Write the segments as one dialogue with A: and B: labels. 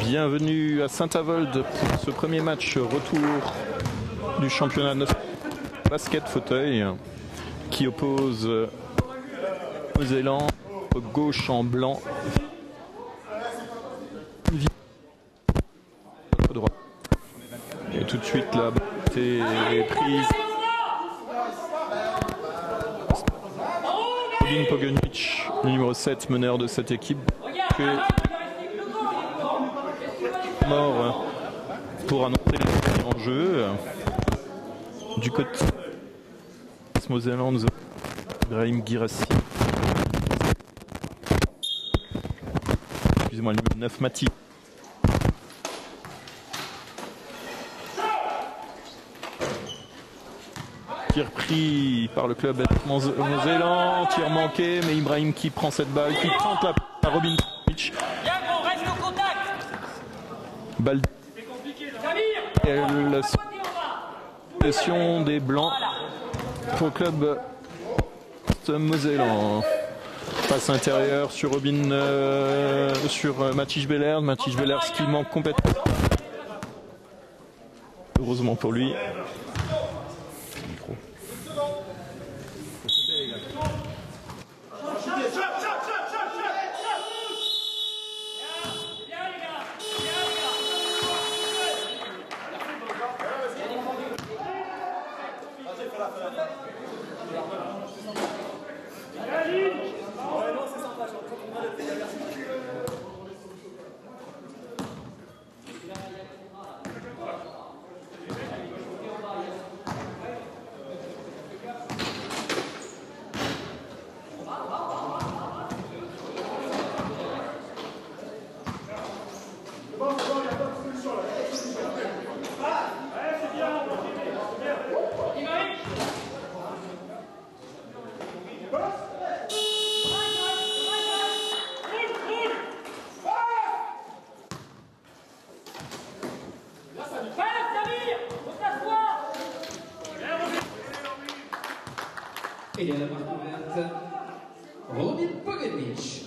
A: Bienvenue à Saint-Avold pour ce premier match retour du championnat basket fauteuil qui oppose Mosellans gauche en blanc, votre droit. Et tout de suite la balle est prise. Robin Pogonic, numéro 7, meneur de cette équipe, mort pour annoncer les en jeu. Du côté Mosellans, nous avons Ibrahim Girassi. Excusez-moi, le numéro 9, Mati. Tir pris par le club Mosellan, tir manqué, mais Ibrahim qui prend cette balle, qui prend la Robin Pogonic. Balle. La situation des Blancs pour le club Mosellan. Passe intérieur sur Robin, sur Matich Bellers. Matich Bellers qui manque complètement. Heureusement pour lui.
B: Et à la marque ouverte, Robin Pogonic.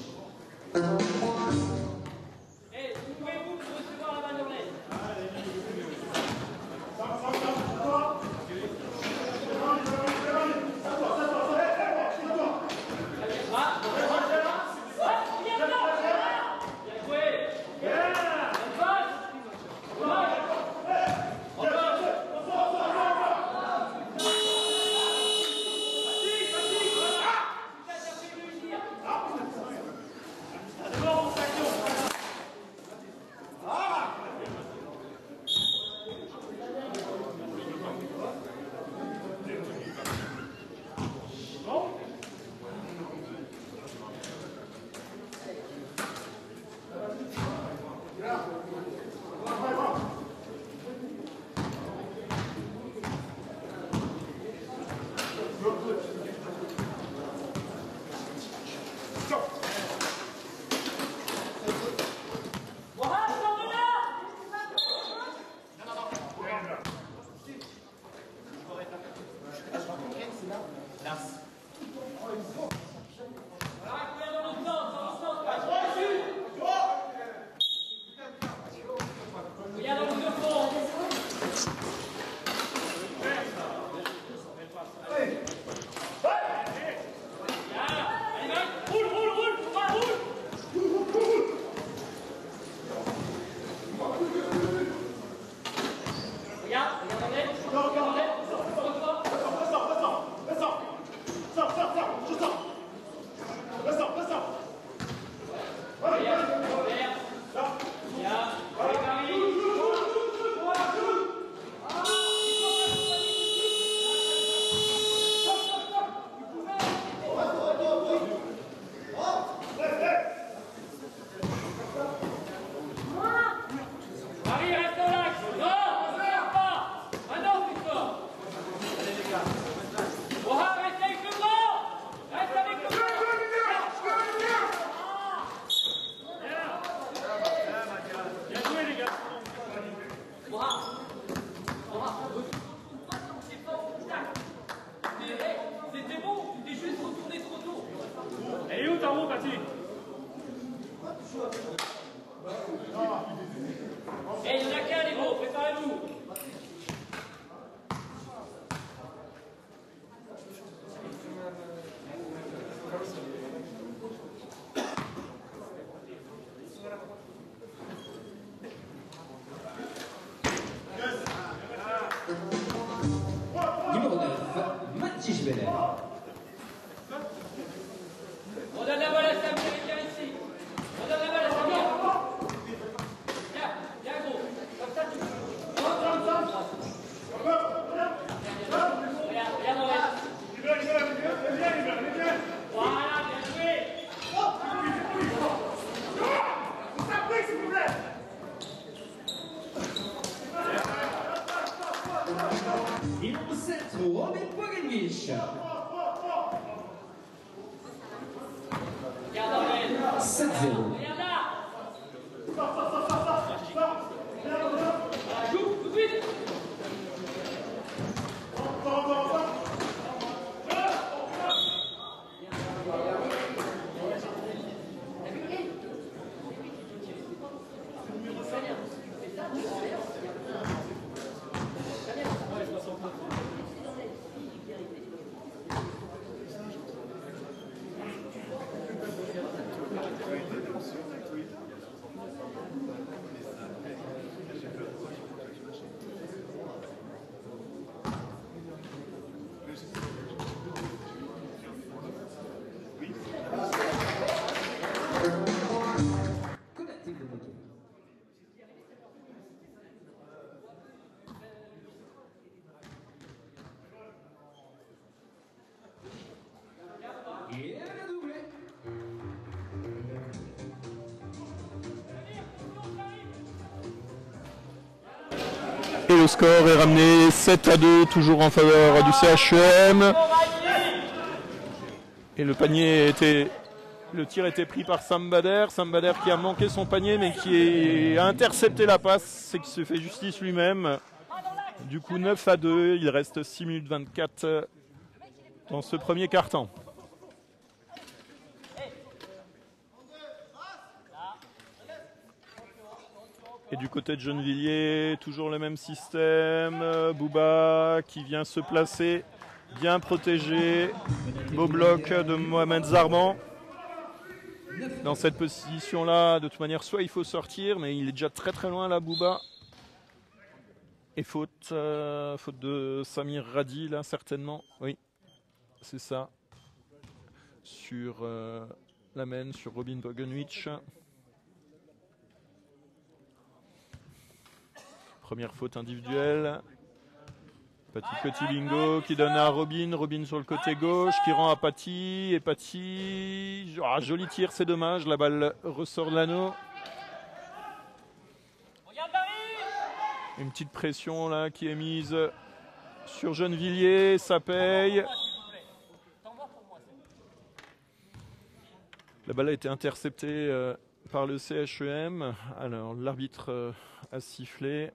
C: Elle est où ta roue, Patrick?
B: 7, Robin Pogenic. 7-0. Et le doublé.
A: Et le score est ramené 7-2, toujours en faveur du CHEM. Et le tir était pris par Sambader. Sambader qui a manqué son panier mais qui a intercepté la passe et qui se fait justice lui-même. Du coup 9-2, il reste 6 minutes 24 dans ce premier quart-temps. Et du côté de Gennevilliers, toujours le même système. Bouba qui vient se placer, bien protégé. Beau bloc de Mohamed Zarban. Dans cette position-là, de toute manière, soit il faut sortir, mais il est déjà très très loin là, Bouba. Et faute de Samir Radi, là, certainement. Oui, c'est ça. Sur la main, sur Robin Pogenic. Première faute individuelle. Petit bingo qui donne à Robin. Robin sur le côté gauche qui rend à Paty. Et Paty. Ah, joli tir, c'est dommage. La balle ressort de l'anneau. Une petite pression là qui est mise sur Gennevilliers. Ça paye. La balle a été interceptée par le CHEM. Alors l'arbitre a sifflé.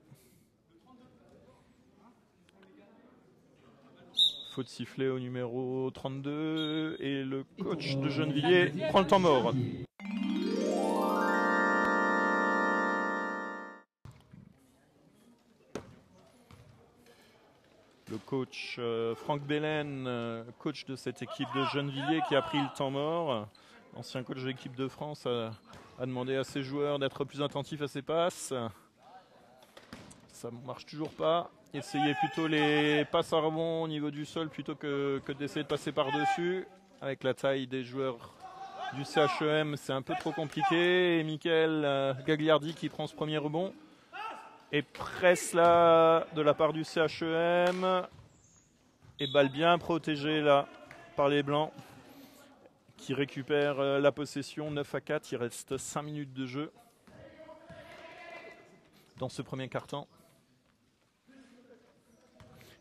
A: Faute sifflée au numéro 32 et le coach de Gennevilliers prend le temps mort. Le coach Franck Belen, coach de cette équipe de Gennevilliers qui a pris le temps mort. Ancien coach de l'équipe de France a demandé à ses joueurs d'être plus attentifs à ses passes. Ça ne marche toujours pas. Essayez plutôt les passes à rebond au niveau du sol plutôt que d'essayer de passer par-dessus. Avec la taille des joueurs du CHEM, c'est un peu trop compliqué. Et Michael Gagliardi qui prend ce premier rebond. Et presse là de la part du CHEM. Et balle bien protégée là par les Blancs qui récupèrent la possession 9-4. Il reste 5 minutes de jeu dans ce premier quart-temps.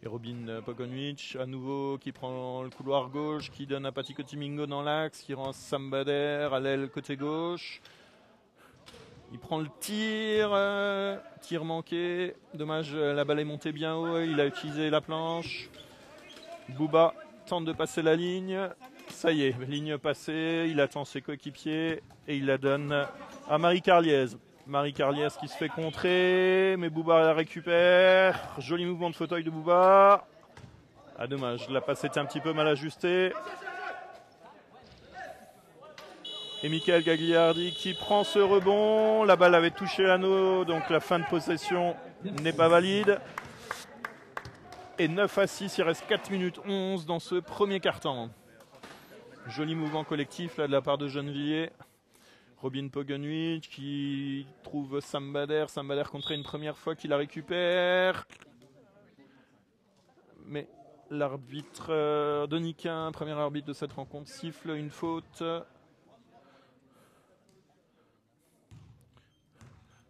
A: Et Robin Pogenic à nouveau qui prend le couloir gauche, qui donne à Paty Cotimingo dans l'axe, qui rend Sambader à l'aile côté gauche. Il prend le tir manqué. Dommage, la balle est montée bien haut, il a utilisé la planche. Bouba tente de passer la ligne. Ça y est, ligne passée, il attend ses coéquipiers et il la donne à Marie Carliez. Marie Carliez qui se fait contrer, mais Bouba la récupère. Joli mouvement de fauteuil de Bouba. Ah dommage, la passe était un petit peu mal ajustée. Et Michael Gagliardi qui prend ce rebond. La balle avait touché l'anneau, donc la fin de possession n'est pas valide. Et 9-6, il reste 4 minutes 11 dans ce premier quart-temps. Joli mouvement collectif là, de la part de Gennevilliers. Robin Pogenic qui trouve Sambader. Sambader contré une première fois qu'il la récupère. Mais l'arbitre Doniquin, premier arbitre de cette rencontre, siffle une faute.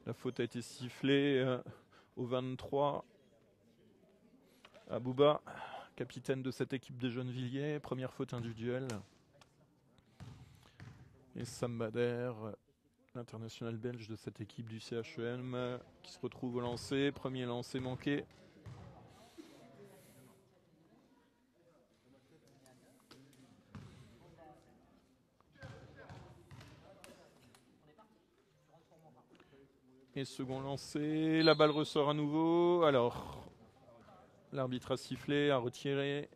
A: La faute a été sifflée au 23. Abouba, capitaine de cette équipe de Gennevilliers, première faute individuelle. Et Sam Bader, l'international belge de cette équipe du CHEM, qui se retrouve au lancer, premier lancer manqué. Et second lancé, la balle ressort à nouveau. Alors, l'arbitre a sifflé, a retiré.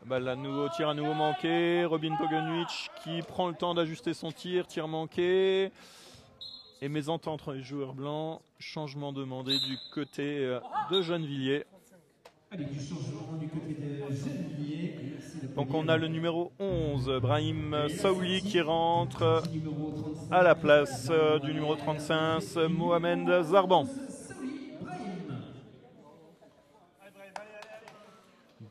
A: Balle à nouveau, tir à nouveau manqué. Robin Poggenwich qui prend le temps d'ajuster son tir, tir manqué. Et mésentente entre les joueurs blancs, changement demandé du côté de Gennevilliers.
B: Allez, du changement du côté de Gennevilliers.
A: Donc on a le numéro 11, Brahim Saouli, qui rentre à la place du numéro 35, Mohamed Zarban.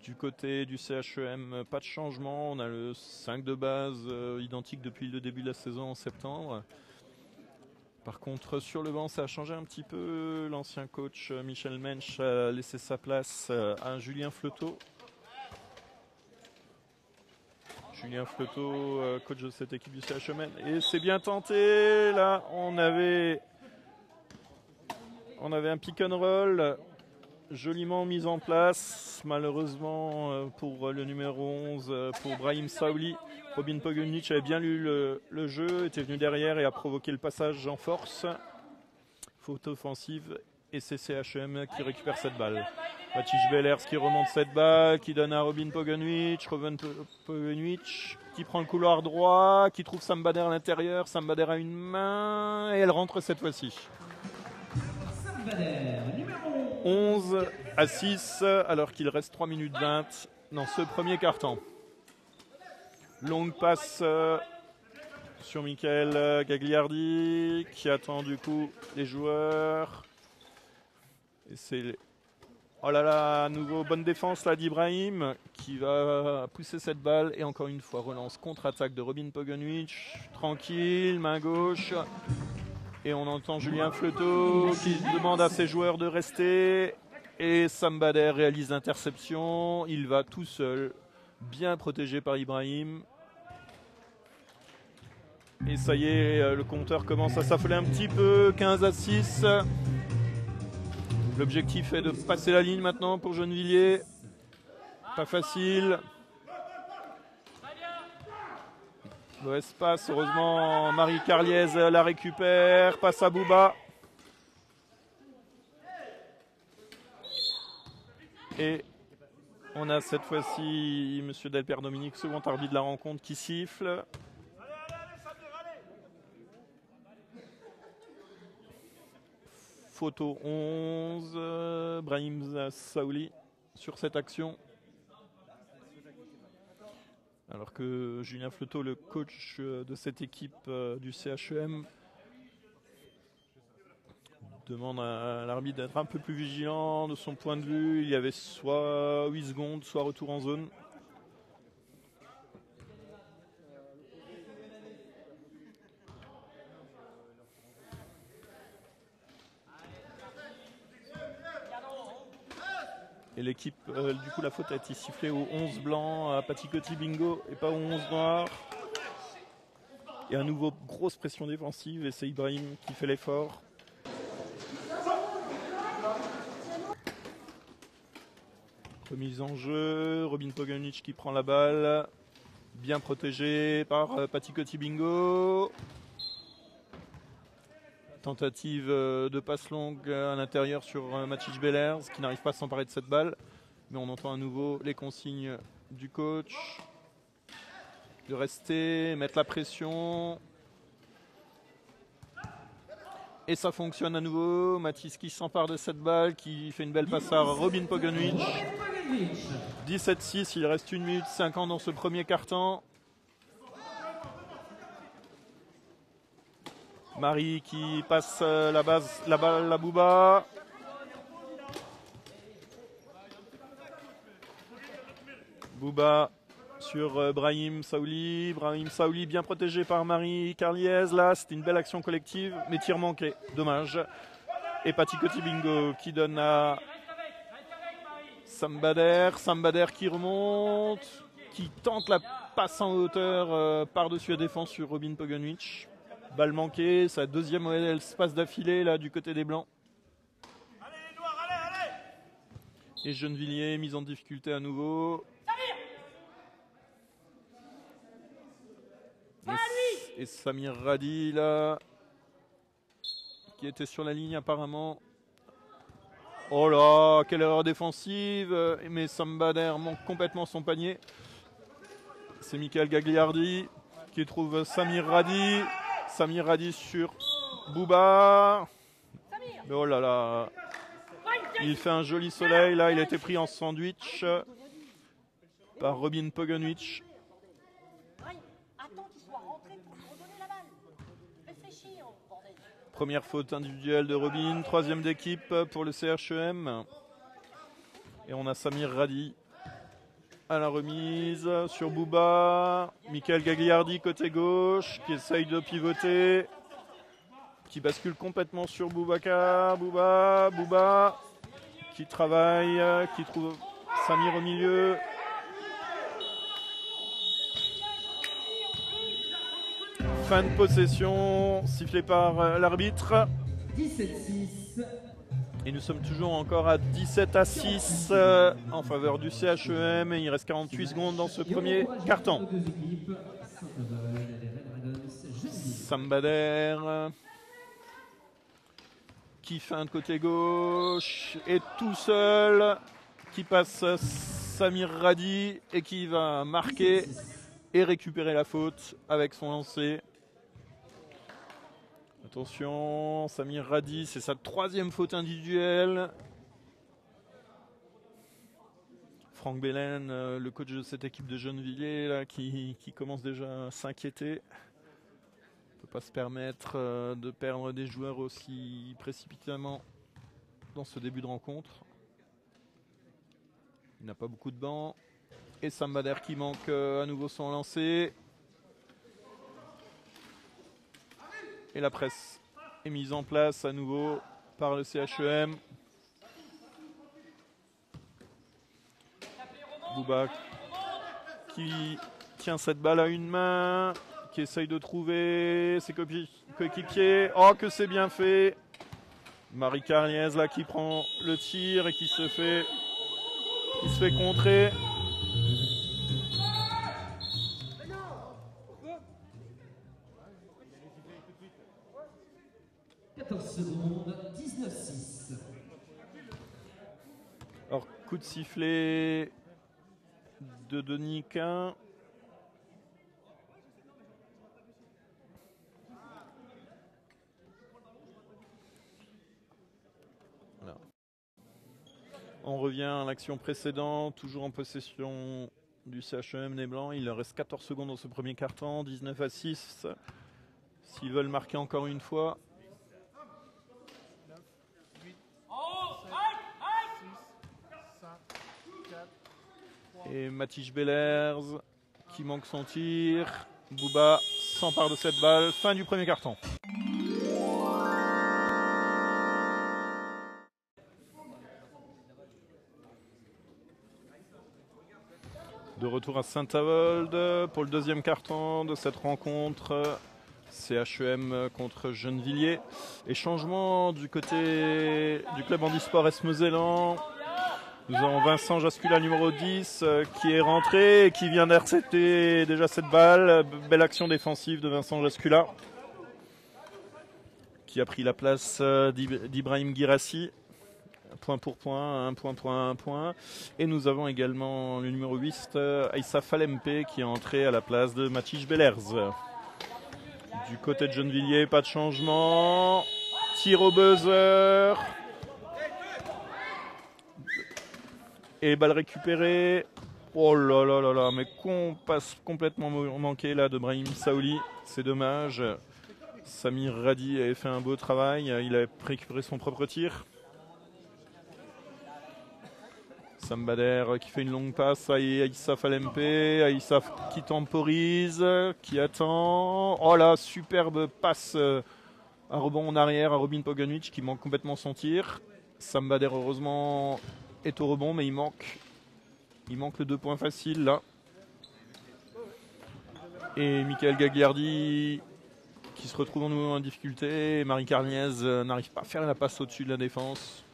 A: Du côté du CHEM, pas de changement. On a le 5 de base identique depuis le début de la saison en septembre. Par contre, sur le banc, ça a changé un petit peu. L'ancien coach Michel Mensch a laissé sa place à Julien Fleuteau. Julien Fleuteau, coach de cette équipe du CHEM. Et c'est bien tenté. Là, on avait un pick and roll joliment mis en place. Malheureusement pour le numéro 11, pour Brahim Saouli. Robin Poggenwich avait bien lu le jeu, était venu derrière et a provoqué le passage en force. Faute offensive et c'est CHEM qui récupère cette balle. Matic Bellers qui remonte cette balle, qui donne à Robin Poggenwich. Robin Poggenwich qui prend le couloir droit, qui trouve Sam Bader à l'intérieur. Sam Bader a une main et elle rentre cette fois-ci. 11 à 6 alors qu'il reste 3 minutes 20 dans ce premier quart-temps. Longue passe sur Michael Gagliardi qui attend du coup les joueurs. Et c'est... Oh là là, à nouveau bonne défense là d'Ibrahim qui va pousser cette balle. Et encore une fois, relance contre-attaque de Robin Poggenwich. Tranquille, main gauche. Et on entend Julien Fleuteau qui demande à ses joueurs de rester. Et Sam Bader réalise l'interception. Il va tout seul, bien protégé par Ibrahim. Et ça y est, le compteur commence à s'affoler un petit peu. 15 à 6. L'objectif est de passer la ligne maintenant pour Gennevilliers. Pas facile. Mauvaise passe, heureusement Marie Carliez la récupère, passe à Bouba. Et on a cette fois-ci Monsieur Delpère Dominique, second arbitre de la rencontre, qui siffle. Photo 11, Brahim Saouli sur cette action. Alors que Julien Fleuteau, le coach de cette équipe du CHEM, demande à l'arbitre d'être un peu plus vigilant de son point de vue. Il y avait soit 8 secondes, soit retour en zone. Et l'équipe, du coup, la faute a été sifflée au 11 blanc à Paticoti Bingo et pas au 11 noir. Et à nouveau, grosse pression défensive et c'est Ibrahim qui fait l'effort. Remise en jeu, Robin Poggenwich qui prend la balle. Bien protégé par Paticoti Bingo. Tentative de passe longue à l'intérieur sur Matic Bellers qui n'arrive pas à s'emparer de cette balle. Mais on entend à nouveau les consignes du coach. De rester, mettre la pression. Et ça fonctionne à nouveau. Mathis qui s'empare de cette balle, qui fait une belle passe à Robin Poggenwich. 17-6, il reste 1 minute 50 dans ce premier quart-temps. Marie qui passe la balle à Bouba. Bouba sur Brahim Saouli. Brahim Saouli bien protégé par Marie Carliez. Là, c'était une belle action collective, mais tir manqué. Dommage. Et Patikoti Bingo qui donne à Sambader. Sambader qui remonte, qui tente la passe en hauteur par-dessus la défense sur Robin Poganovic. Balle manquée, sa deuxième OL se passe d'affilée là du côté des Blancs. Et Gennevilliers mise en difficulté à nouveau. Et Samir Radi là, qui était sur la ligne apparemment. Oh là, quelle erreur défensive, mais Sambader manque complètement son panier. C'est Michael Gagliardi qui trouve Samir Radi. Samir Radi sur Bouba. Mais oh là là, il fait un joli soleil là, il a été pris en sandwich par Robin Poganovic. Première faute individuelle de Robin, troisième d'équipe pour le CHEM. Et on a Samir Radi à la remise sur Bouba. Michael Gagliardi côté gauche qui essaye de pivoter. Qui bascule complètement sur Boubacar. Bouba qui travaille, qui trouve Samir au milieu. Fin de possession, sifflé par l'arbitre.
B: 17-6.
A: Et nous sommes toujours encore à 17-6 en faveur du CHEM. Et il reste 48 secondes dans ce premier carton. Sambader qui feinte côté gauche et tout seul qui passe Samir Radi et qui va marquer et récupérer la faute avec son lancer. Attention, Samir Radi, c'est sa troisième faute individuelle. Franck Belen, le coach de cette équipe de Gennevilliers, là, qui commence déjà à s'inquiéter. Ne peut pas se permettre de perdre des joueurs aussi précipitamment dans ce début de rencontre. Il n'a pas beaucoup de bancs. Et Sambader qui manque à nouveau son lancer. Et la presse est mise en place à nouveau par le CHEM. Bouba qui tient cette balle à une main, qui essaye de trouver ses coéquipiers. Oh, que c'est bien fait! Marie Carliez là qui prend le tir et qui se fait contrer.
B: 14 secondes, 19-6.
A: Alors, coup de sifflet de Denis Quin. Voilà. On revient à l'action précédente, toujours en possession du CHEM des Blancs. Il leur reste 14 secondes dans ce premier quart-temps, 19-6. S'ils veulent marquer encore une fois. Et Mathis Bellers qui manque son tir. Bouba s'empare de cette balle. Fin du premier carton. De retour à Saint-Avold pour le deuxième carton de cette rencontre. CHEM contre Gennevilliers. Et changement du côté du club handisport Est-Mosellan. Nous avons Vincent Jascula, numéro 10, qui est rentré et qui vient d'intercepter déjà cette balle. Belle action défensive de Vincent Jascula, qui a pris la place d'Ibrahim Guirassi. Point pour point, un point. Et nous avons également le numéro 8, Aïssa Falempe, qui est entré à la place de Mathis Bellers. Du côté de Gennevilliers, pas de changement. Tir au buzzer. Et balle récupérée. Oh là là là là, mais qu'on passe complètement manqué là de Brahim Saouli. C'est dommage. Samir Radi avait fait un beau travail. Il a récupéré son propre tir. Sambader qui fait une longue passe à Aïssa Falempe. Aïssa qui temporise, qui attend. Oh là, superbe passe à rebond en arrière à Robin Poganovic qui manque complètement son tir. Sambader heureusement est au rebond, mais il manque le 2 points facile là. Et Michael Gagliardi qui se retrouve en difficulté. Marie Carniez n'arrive pas à faire la passe au-dessus de la défense.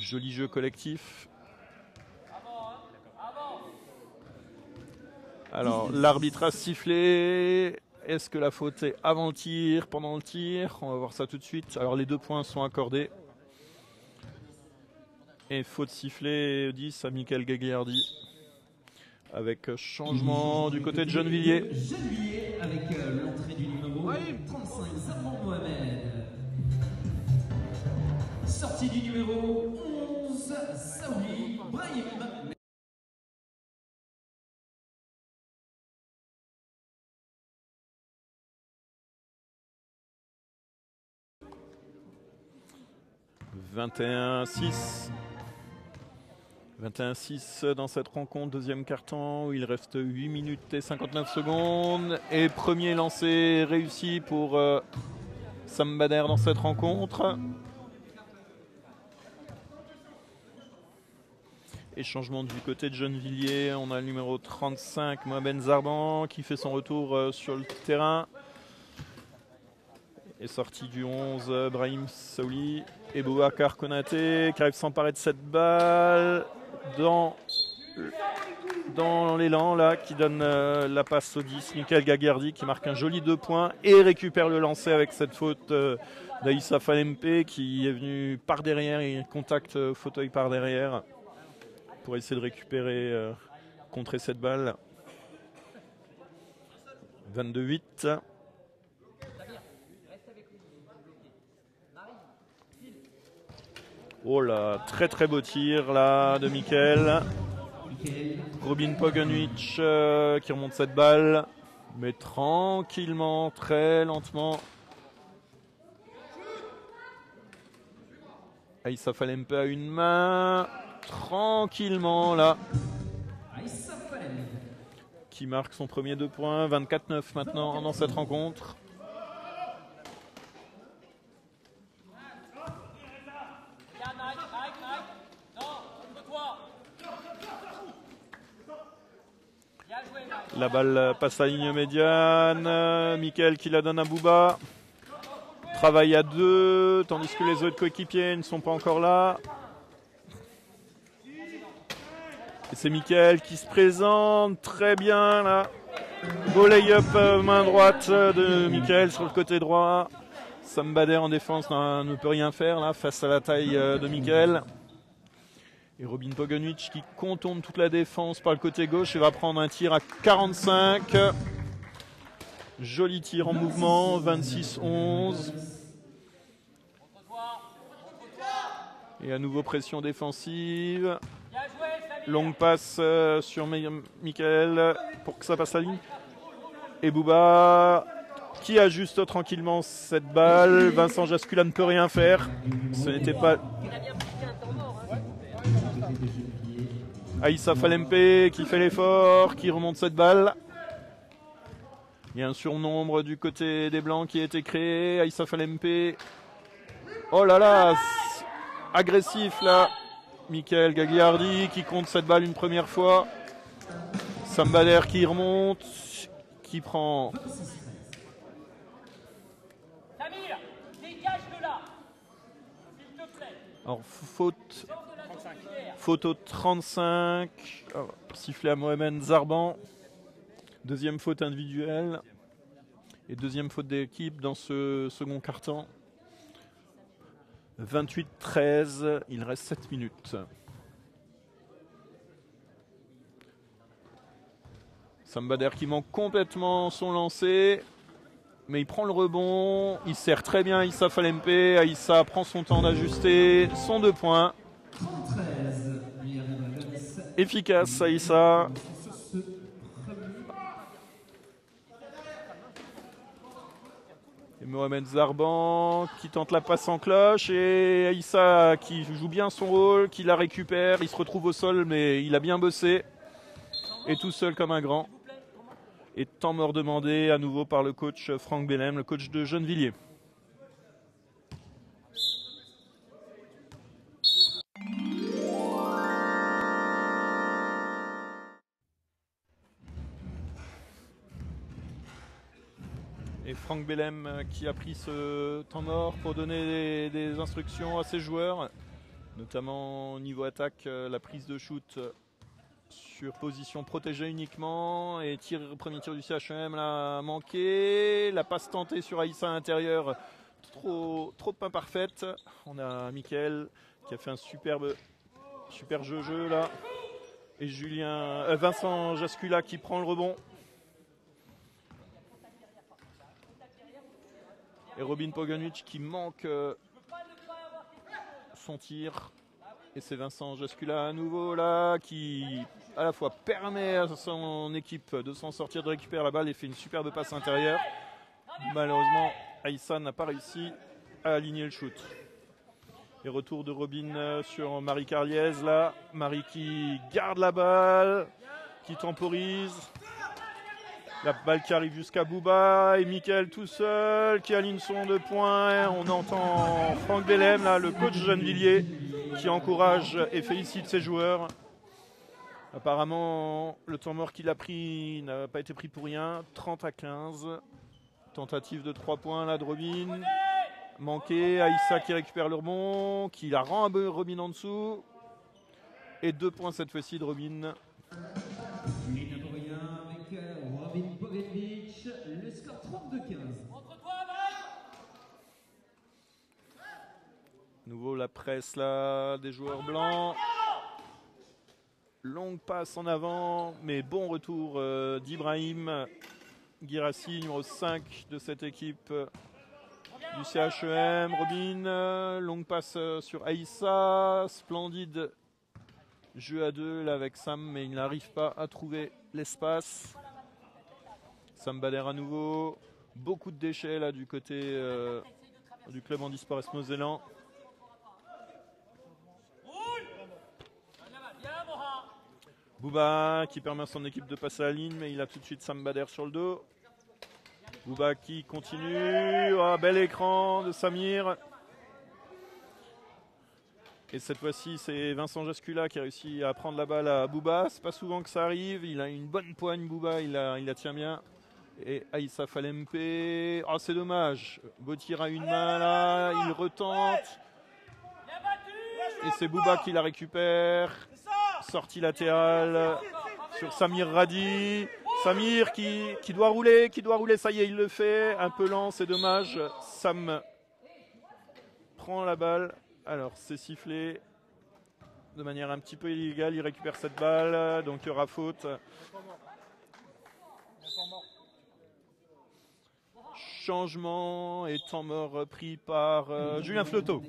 A: Joli jeu collectif. Alors, l'arbitre a sifflé. Est-ce que la faute est avant le tir, pendant le tir? On va voir ça tout de suite. Alors, les 2 points sont accordés. Et faute sifflée 10 à Michael Gagliardi. Avec changement du côté de Gennevilliers.
B: Gennevilliers avec l'entrée du numéro 35, Zarban Mohamed. Sortie du numéro 11, Saouli Brahim.
A: « 21-6 » 21-6 dans cette rencontre, deuxième quart-temps où il reste 8 minutes et 59 secondes. Et premier lancé réussi pour Sambader dans cette rencontre. Et changement du côté de Gennevilliers, on a le numéro 35, Mohamed Zarban, qui fait son retour sur le terrain. Et sorti du 11, Brahim Saouli et Boubacar Konaté qui arrive s'emparer de cette balle dans l'élan là, qui donne la passe au 10, Michael Gagliardi qui marque un joli 2 points et récupère le lancer avec cette faute d'Aïssa Falempe qui est venu par derrière et contacte fauteuil par derrière pour essayer de récupérer, contrer cette balle. 22-8. Oh là, très très beau tir là de Michael. Robin Poganovic qui remonte cette balle, mais tranquillement, très lentement. Aïssa Falempe a une main, tranquillement là. Qui marque son premier 2 points, 24-9 maintenant dans cette rencontre. La balle passe à la ligne médiane. Michael qui la donne à Bouba. Travaille à 2, tandis que les autres coéquipiers ne sont pas encore là. Et c'est Michael qui se présente très bien là. Beau lay-up main droite de Michael sur le côté droit. Sambader en défense ne peut rien faire là face à la taille de Michael. Et Robin Poganovic qui contourne toute la défense par le côté gauche et va prendre un tir à 45. Joli tir en mouvement, 26-11. Et à nouveau pression défensive. Longue passe sur Michael pour que ça passe la ligne. Et Bouba qui ajuste tranquillement cette balle. Vincent Jascula ne peut rien faire. Ce n'était pas... Aïssa Falempe qui fait l'effort, qui remonte cette balle. Il y a un surnombre du côté des Blancs qui a été créé. Aïssa Falempe. Oh là là, agressif là. Michael Gagliardi qui compte cette balle une première fois. Sambader qui remonte, qui prend...
C: Samir, dégage de là, s'il te plaît.
A: Alors faute au 35, sifflé à Mohamed Zarban. Deuxième faute individuelle et deuxième faute d'équipe dans ce second quart-temps. 28-13, il reste 7 minutes. Sambader qui manque complètement son lancer, mais il prend le rebond, il sert très bien Aïssa Falempe. Aïssa prend son temps d'ajuster son 2 points. Efficace Aïssa. Et Mohamed Zarban qui tente la passe en cloche et Aïssa qui joue bien son rôle, qui la récupère. Il se retrouve au sol mais il a bien bossé. Et tout seul comme un grand. Et temps mort demandé à nouveau par le coach Franck Bellem, le coach de Gennevilliers. Et Franck Bellem qui a pris ce temps mort pour donner des instructions à ses joueurs, notamment au niveau attaque, la prise de shoot sur position protégée uniquement, et premier tir du CHEM là, manqué, la passe tentée sur Aïssa à l'intérieur, trop imparfaite. On a Mickaël qui a fait un super jeu là, et Vincent Jascula qui prend le rebond. Et Robin Poganovic qui manque son tir. Et c'est Vincent Jascula à nouveau là qui à la fois permet à son équipe de s'en sortir, de récupérer la balle et fait une superbe passe intérieure. Malheureusement, Aïssa n'a pas réussi à aligner le shoot. Et retour de Robin sur Marie Carliez là. Marie qui garde la balle, qui temporise. La balle qui arrive jusqu'à Bouba et Mickaël tout seul qui aligne son 2 points. On entend Franck Bellem, là, le coach Gennevilliers, qui encourage et félicite ses joueurs. Apparemment, le temps mort qu'il a pris n'a pas été pris pour rien. 30-15. Tentative de 3 points là de Robin. Manqué. Aïssa qui récupère le rebond, qui la rend à Robin en dessous. Et 2 points cette fois-ci de Robin.
B: Robin Poganovic, le score 32-15.
A: Nouveau la presse là, des joueurs blancs. Longue passe en avant, mais bon retour d'Ibrahim Guirassi, numéro 5 de cette équipe du CHEM. Robin, longue passe sur Aïssa, splendide jeu à 2 là avec Sam, mais il n'arrive pas à trouver l'espace. Sam Bader à nouveau, beaucoup de déchets là du côté du club handisport Est-Mosellan. Bouba qui permet à son équipe de passer à la ligne, mais il a tout de suite Sam Bader sur le dos. Bouba qui continue, oh, bel écran de Samir. Et cette fois-ci, c'est Vincent Jascula qui a réussi à prendre la balle à Bouba. C'est pas souvent que ça arrive. Il a une bonne poigne, Bouba. Il la tient bien. Et Aïssa Falempe. Oh, c'est dommage. Beau tir à une main là. Il retente. Et c'est Bouba qui la récupère. Sortie latérale sur Samir Radi. Samir qui doit rouler. Ça y est, il le fait. Un peu lent, c'est dommage. Sam prend la balle. Alors c'est sifflé de manière un petit peu illégale, il récupère cette balle, donc il y aura faute. Changement et temps mort pris par Julien Flotteau.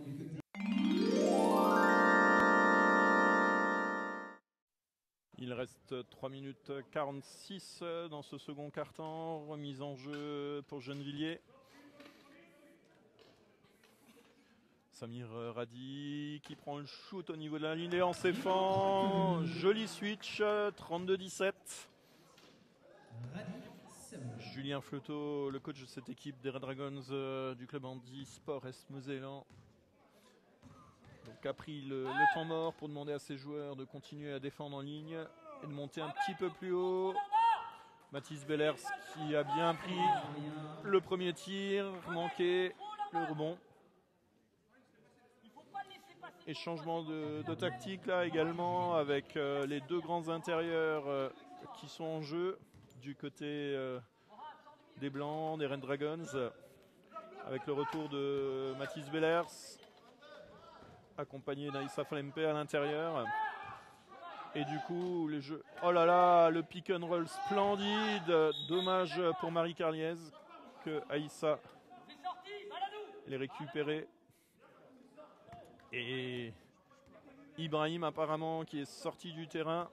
A: Il reste 3 minutes 46 dans ce second quart-temps, remise en jeu pour Gennevilliers. Samir Radi qui prend le shoot au niveau de la ligne et en s'effant. Joli switch, 32-17. Julien Flotteau, le coach de cette équipe des Red Dragons du club handisport Est-Mosellan, donc a pris le temps mort pour demander à ses joueurs de continuer à défendre en ligne et de monter un petit peu plus haut. Mathis Bellers qui a bien pris le premier tir, manqué le rebond. Et changement de tactique là également avec les 2 grands intérieurs qui sont en jeu du côté des Blancs, des Red Dragons, avec le retour de Mathis Bellers accompagné d'Aïssa Falempe à l'intérieur. Et du coup les jeux, oh là là, le pick and roll splendide, dommage pour Marie Carliez que Aïssa l'ait récupéré. Et Ibrahim apparemment qui est sorti du terrain.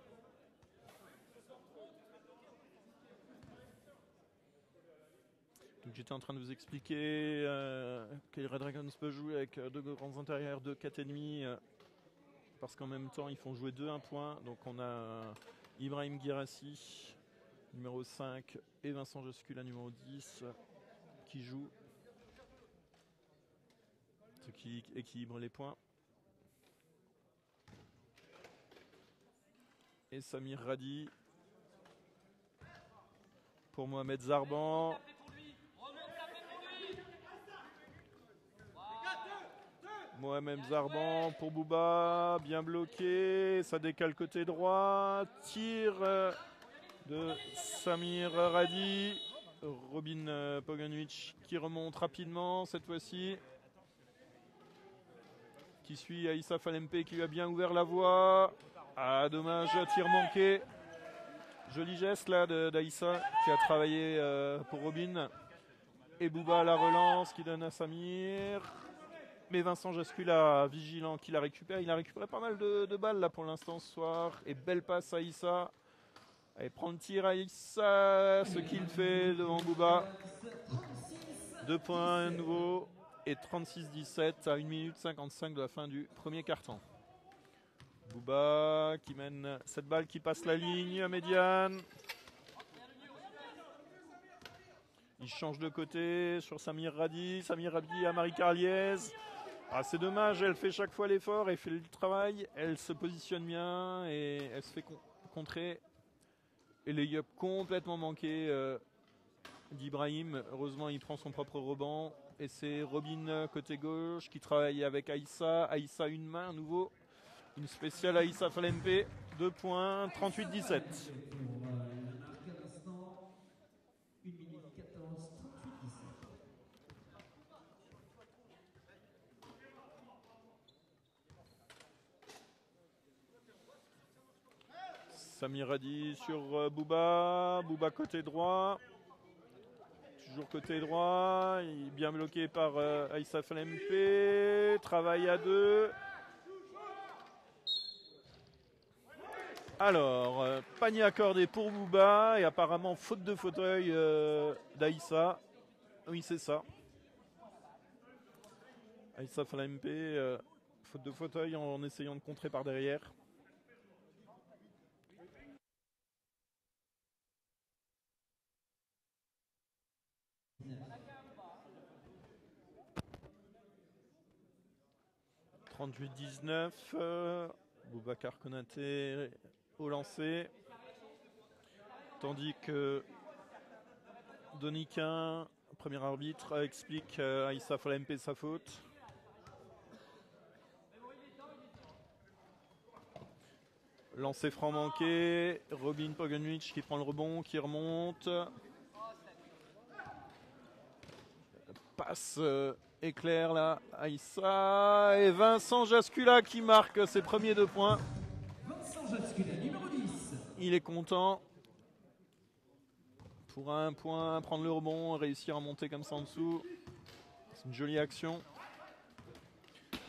A: Donc j'étais en train de vous expliquer que les Red Dragons peuvent jouer avec deux grands intérieurs, deux 4,5, parce qu'en même temps ils font jouer 2 1 point. Donc on a Ibrahim Guirassi, numéro 5, et Vincent Joscula, numéro 10, qui jouent, ce qui équilibre les points. Et Samir Radi pour Mohamed Zarban. Mohamed Zarban pour Bouba, bien bloqué, ça décale côté droit, tir de Samir Radi, Robin Poganovic qui remonte rapidement cette fois-ci, qui suit Aïssa Falempe qui lui a bien ouvert la voie. Ah dommage, tir manqué. Joli geste là d'Aïssa qui a travaillé pour Robin. Et Bouba à la relance qui donne à Samir. Mais Vincent Joscula, vigilant, qui la récupère. Il a récupéré pas mal de balles là pour l'instant ce soir. Et belle passe à Aïssa. Allez, prend le tir à Aïssa. Ce qu'il fait devant Bouba. 2 points à nouveau. Et 36-17 à 1 minute 55 de la fin du premier quart-temps. Bouba qui mène cette balle qui passe la ligne médiane. Il change de côté sur Samir Radi. Samir Radi à Marie Carliez. Ah, c'est dommage, elle fait chaque fois l'effort, elle fait le travail, elle se positionne bien et elle se fait contrer. Et le layup complètement manqué d'Ibrahim. Heureusement, il prend son propre rebond. Et c'est Robin côté gauche qui travaille avec Aïssa. Aïssa une main à nouveau. Une spéciale Aïssa Falempe. 2 points, 38-17.
B: 1 minute 14, 38-17.
A: Samir Radi sur Bouba. Bouba côté droit. Toujours côté droit. Il est bien bloqué par Aïssa Falempe. Travail à 2. Alors, panier accordé pour Bouba et apparemment faute de fauteuil d'Aïssa. Oui, c'est ça. Aïssa Falempe, faute de fauteuil en essayant de contrer par derrière. « 38-19 ». Boubacar Konaté au lancer. Tandis que Doniquin, premier arbitre, explique à Aïssa Falempe sa faute. Lancer franc manqué. Robin Poganovic qui prend le rebond, qui remonte. Passe éclair là, Aïssa. Et Vincent Joscula qui marque ses premiers 2 points.
B: Vincent Joscula, numéro 10.
A: Il est content. Pour 1 point, prendre le rebond, réussir à monter comme ça en dessous. C'est une jolie action.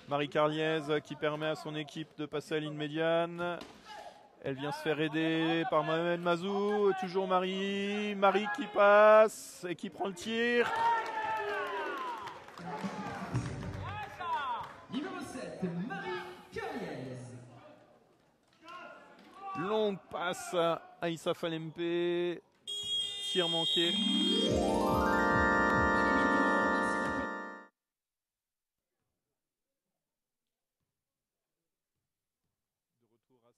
A: Marie Carliez qui permet à son équipe de passer à la ligne médiane. Elle vient se faire aider par Mohamed Mazou. Toujours Marie. Marie qui passe et qui prend le tir.
B: Numéro 7, Marie Carliez.
A: Longue passe à Aïssa Falempe. Tir manqué.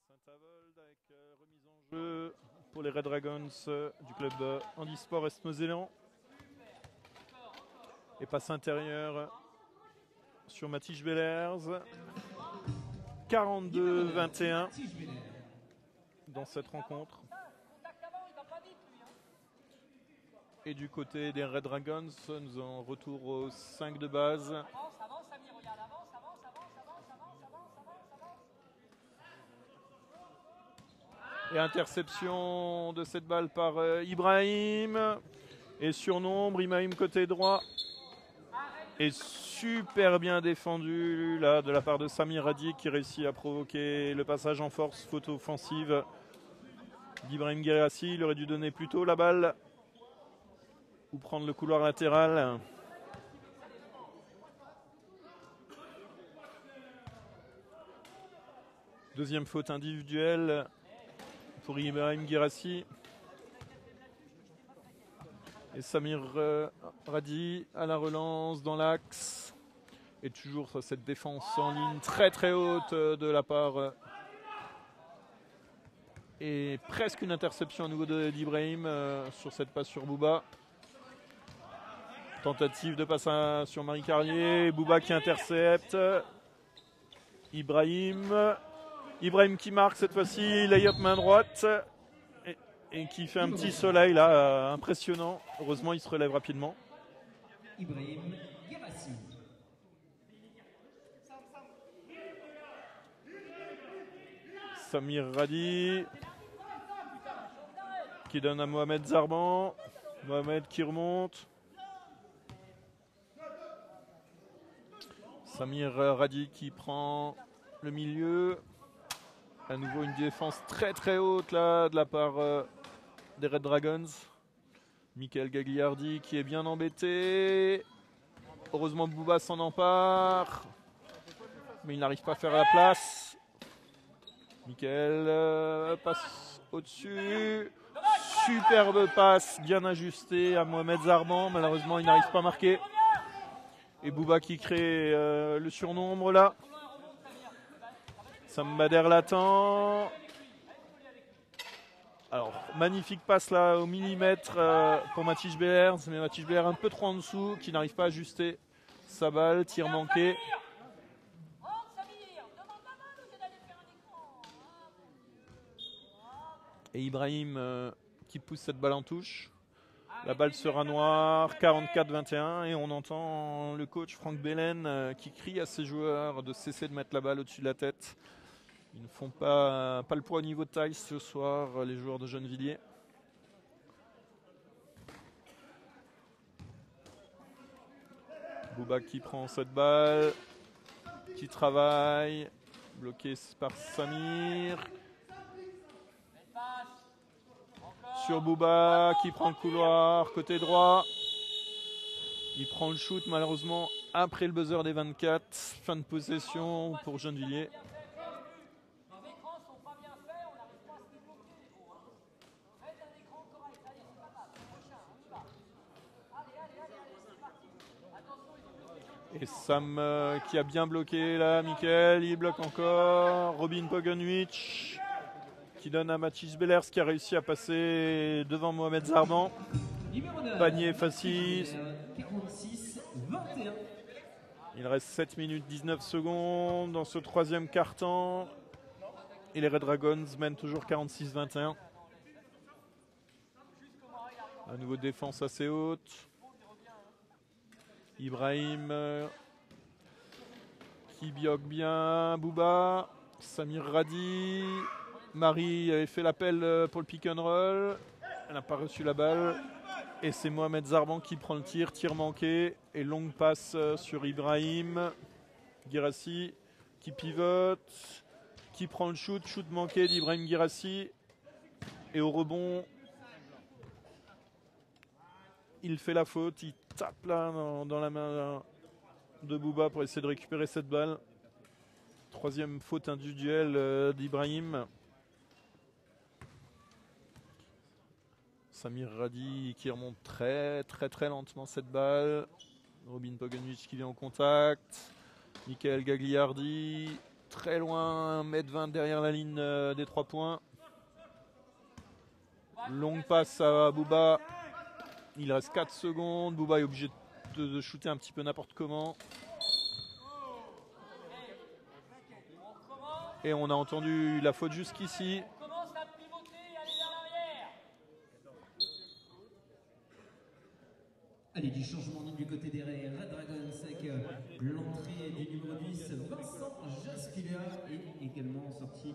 A: Saint-Avold avec remise en jeu pour les Red Dragons du club Handisport Est-Mosellans. Et passe intérieure sur Mathis Bellers. 42-21 dans cette rencontre. Et du côté des Red Dragons, nous en retour au 5 de base. Et interception de cette balle par Ibrahim. Et surnombre, Ibrahim côté droit. Et super bien défendu là de la part de Samir Radi qui réussit à provoquer le passage en force, faute offensive d'Ibrahim Guirassi. Il aurait dû donner plus tôt la balle. ou prendre le couloir latéral. Deuxième faute individuelle pour Ibrahim Guirassi. Et Samir Radi à la relance dans l'axe. Et toujours cette défense en ligne très très haute de la part. Et presque une interception au niveau d'Ibrahim sur cette passe sur Bouba. Tentative de passe sur Marie Carlier. Bouba qui intercepte. Ibrahim qui marque cette fois-ci. Layup main droite. Et qui fait un petit soleil là, impressionnant. Heureusement, il se relève rapidement.
B: Ibrahim Guirassi.
A: Samir Radi qui donne à Mohamed Zarban. Mohamed qui remonte. Samir Radi qui prend le milieu. À nouveau une défense très très haute là de la part des Red Dragons. Michael Gagliardi qui est bien embêté. Heureusement Bouba s'en empare. Mais il n'arrive pas à faire la place. Michael passe au-dessus. Superbe passe bien ajustée à Mohamed Zarban. Malheureusement il n'arrive pas à marquer. Et Bouba qui crée le surnombre là. Sam Bader l'attend. Alors, magnifique passe là au millimètre pour Mathis Belair. Mais Mathis Belair un peu trop en dessous, qui n'arrive pas à ajuster sa balle. Tir manqué. Et Ibrahim qui pousse cette balle en touche. La balle sera noire, 44-21. Et on entend le coach Franck Belen qui crie à ses joueurs de cesser de mettre la balle au-dessus de la tête. Ils ne font pas le poids au niveau de taille ce soir, les joueurs de Gennevilliers. Bouba qui prend cette balle, qui travaille, bloqué par Samir. Sur Bouba qui prend le couloir, côté droit. Il prend le shoot malheureusement après le buzzer des 24. Fin de possession pour Gennevilliers. Et Sam qui a bien bloqué là, Michael, il bloque encore. Robin Pogonwich qui donne à Mathis Belair qui a réussi à passer devant Mohamed Zarban. Panier facile.
B: 46-21.
A: Il reste 7 minutes 19 secondes dans ce troisième quart-temps. Et les Red Dragons mènent toujours 46-21. À nouveau défense assez haute. Ibrahim qui bioque bien. Bouba. Samir Radi. Marie avait fait l'appel pour le pick and roll. Elle n'a pas reçu la balle. Et c'est Mohamed Zarban qui prend le tir. Tir manqué. Et longue passe sur Ibrahim. Guirassi qui pivote. Qui prend le shoot. Shoot manqué d'Ibrahim Guirassi. Et au rebond, il fait la faute. Il tape là dans la main de Bouba pour essayer de récupérer cette balle. Troisième faute individuelle d'Ibrahim. Samir Radi qui remonte très lentement cette balle. Robin Pogonwich qui vient au contact. Michael Gagliardi très loin, 1m20 derrière la ligne des 3 points. Longue passe à Bouba. Il reste 4 secondes. Bouba est obligé de shooter un petit peu n'importe comment. Et on a entendu la faute jusqu'ici.
B: Allez, du changement du côté des Red Dragons avec l'entrée du numéro 10, Vincent Jasculia, et également sortie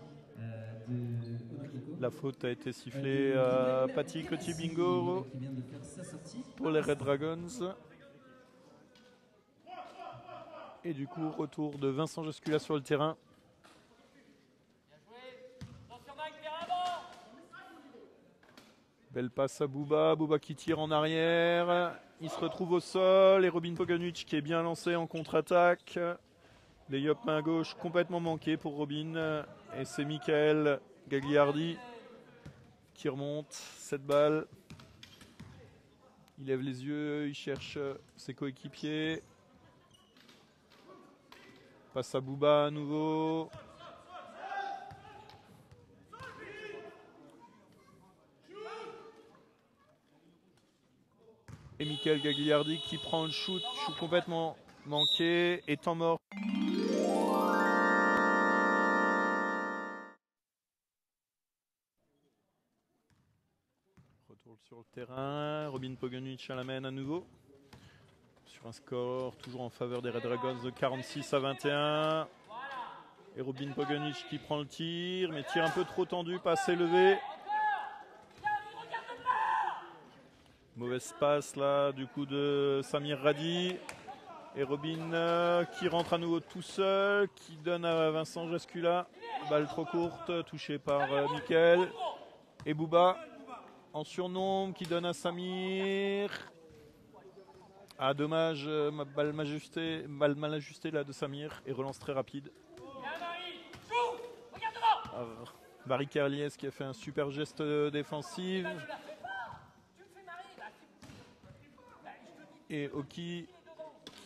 B: de Onokoko.
A: La faute a été sifflée à Patti Kotibingo pour les Red Dragons. Et du coup, retour de Vincent Jasculia sur le terrain. Belle passe à Bouba. Bouba qui tire en arrière. Il se retrouve au sol. Et Robin Pogonic qui est bien lancé en contre-attaque. Layup main gauche complètement manqué pour Robin. Et c'est Michael Gagliardi qui remonte. Cette balle. Il lève les yeux. Il cherche ses coéquipiers. Passe à Bouba à nouveau. Et Michael Gagliardi qui prend le shoot complètement manqué et temps mort. Retour sur le terrain, Robin Pogonic à la main à nouveau. Sur un score toujours en faveur des Red Dragons de 46 à 21. Et Robin Pogonic qui prend le tir, mais tir un peu trop tendu, pas assez levé. Mauvaise passe là du coup de Samir Radi. Et Robin qui rentre à nouveau tout seul, qui donne à Vincent Jascula. Balle trop courte, touchée par Michael. Et Bouba en surnombre qui donne à Samir. Ah dommage, balle mal ajustée là de Samir. Et relance très rapide. Barry Carliès qui a fait un super geste défensif. Et Oki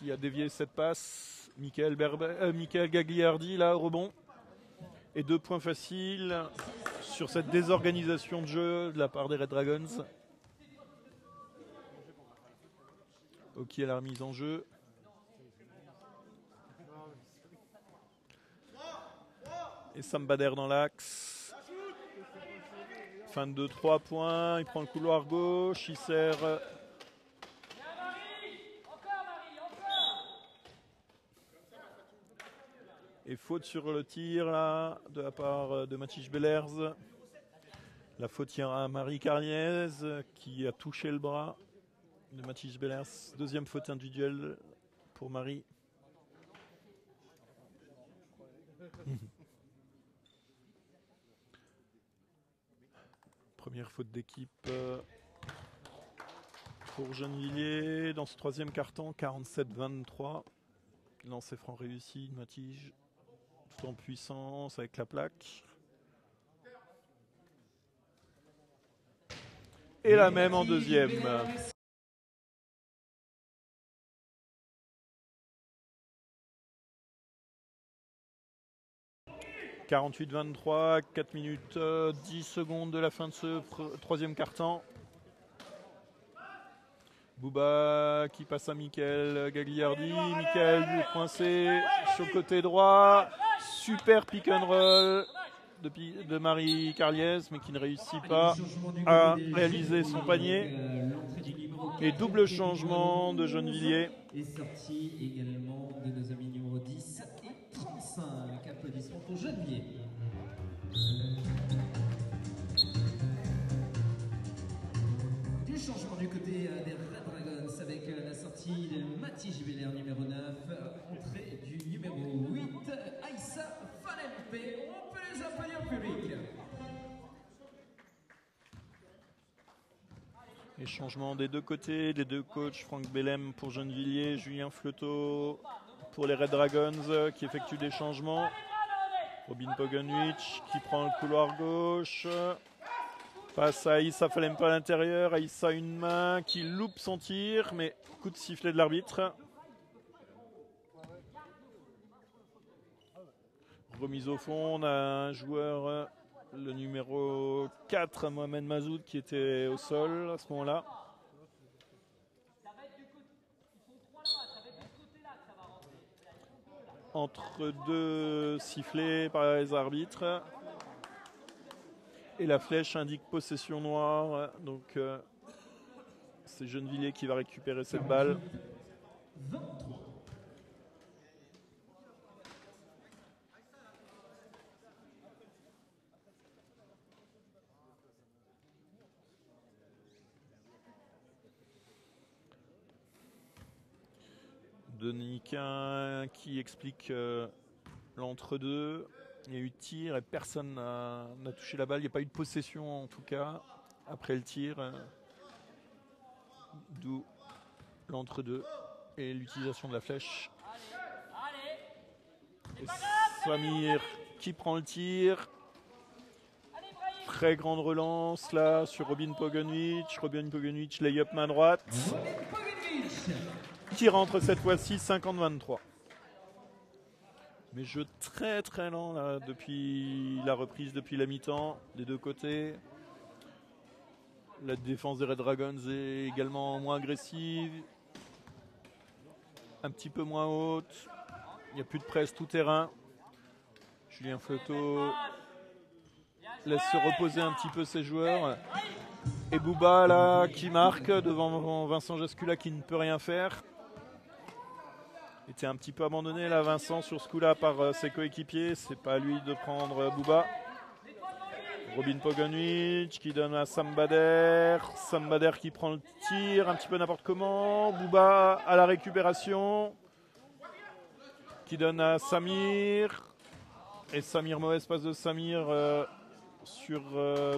A: qui a dévié cette passe. Michael Gagliardi là au rebond. Et 2 points faciles sur cette désorganisation de jeu de la part des Red Dragons. Oki à la remise en jeu. Et Sam Bader dans l'axe. Fin de 3 points. Il prend le couloir gauche. Il sert. Et faute sur le tir là, de la part de Matisse Bellers. La faute ira à Marie Carliez qui a touché le bras de Matisse Bellers. Deuxième faute individuelle pour Marie. Première faute d'équipe pour Gennevilliers dans ce troisième quart-temps, 47-23. Lancer franc réussi de Matige. Tout en puissance avec la plaque. Et la même en deuxième. 48-23, 4 minutes 10 secondes de la fin de ce troisième quart-temps. Bouba qui passe à Michael Gagliardi. Michael coincé sur le côté droit. Super pick and roll de Marie Carliez, mais qui ne réussit pas à réaliser son panier. Et double changement de Gennevilliers.
B: Et sortie également de nos amis numéro 10 et 35. Applaudissements pour Gennevilliers. Du changement du côté des Red Dragons avec la sortie de Matisse Beller numéro 9, entrée du numéro 8, Aïssa Falempe. On peut les applaudir au public.
A: Les changements des deux côtés, des deux coachs, Franck Bellem pour Gennevilliers, Julien Fleuteau pour les Red Dragons qui effectuent des changements. Robin Pogonic qui prend le couloir gauche. Passe à Aïssa Falempe à l'intérieur. Aïssa une main qui loupe son tir, mais coup de sifflet de l'arbitre. Remise au fond, on a un joueur, le numéro 4, Mohamed Mazoud, qui était au sol à ce moment-là. Entre deux sifflets par les arbitres. Et la flèche indique possession noire. Donc c'est Gennevilliers qui va récupérer cette balle.
B: 23.
A: Denis Quin qui explique l'entre-deux. Il y a eu tir et personne n'a touché la balle. Il n'y a pas eu de possession en tout cas. après le tir. D'où l'entre-deux et l'utilisation de la flèche. Et Samir qui prend le tir. Très grande relance là sur Robin Poganovic. Robin Poganovic, lay-up main droite. Qui rentre cette fois-ci 50-23. Mais jeu très très lent là depuis la reprise, depuis la mi-temps, des deux côtés. La défense des Red Dragons est également moins agressive. Un petit peu moins haute. Il n'y a plus de presse tout terrain. Julien Flotto laisse se reposer un petit peu ses joueurs. Et Bouba là qui marque devant Vincent Jascula qui ne peut rien faire. Il était un petit peu abandonné là Vincent sur ce coup-là par ses coéquipiers. C'est pas à lui de prendre Bouba. Robin Poganovic qui donne à Sam Bader. Sam Bader qui prend le tir un petit peu n'importe comment. Bouba à la récupération. Qui donne à Samir. Et Samir, mauvaise passe de Samir sur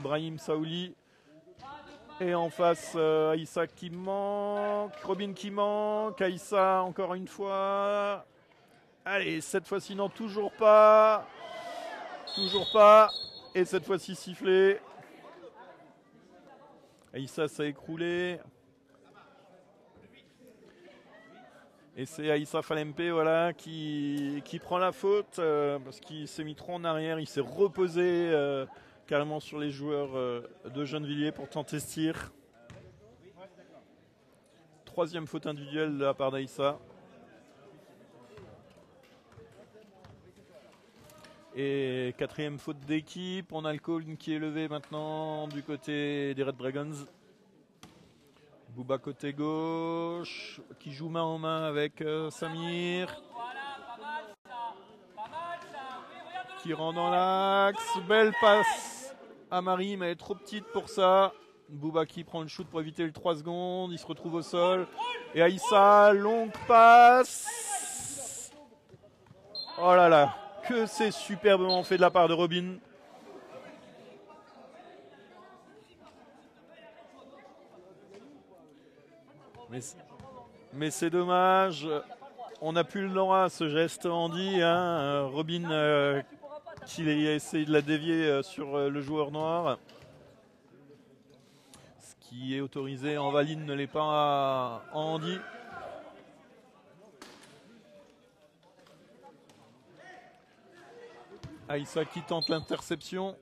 A: Brahim Saouli. Et en face, Aïssa qui manque. Robin qui manque. Aïssa encore une fois. Allez, cette fois-ci, non, toujours pas. Toujours pas. Et cette fois-ci, sifflé. Aïssa s'est écroulé. Et c'est Aïssa Falempe voilà, qui prend la faute parce qu'il s'est mis trop en arrière. Il s'est reposé carrément sur les joueurs de Gennevilliers pour tenter ce tir. Troisième faute individuelle de la part d'Aïssa. Et quatrième faute d'équipe. On a le call qui est levé maintenant du côté des Red Dragons. Bouba côté gauche, qui joue main en main avec Samir. Qui rentre dans l'axe. Belle passe à Marie, mais elle est trop petite pour ça. Bouba qui prend le shoot pour éviter le 3 secondes. Il se retrouve au sol. Et Aïssa, longue passe. Oh là là, que c'est superbement fait de la part de Robin. Mais c'est dommage. On n'a plus le droit à ce geste Andy. Hein. Robin qui a essayé de la dévier sur le joueur noir. Ce qui est autorisé en Valine ne l'est pas en Andy. Aïssa qui tente l'interception.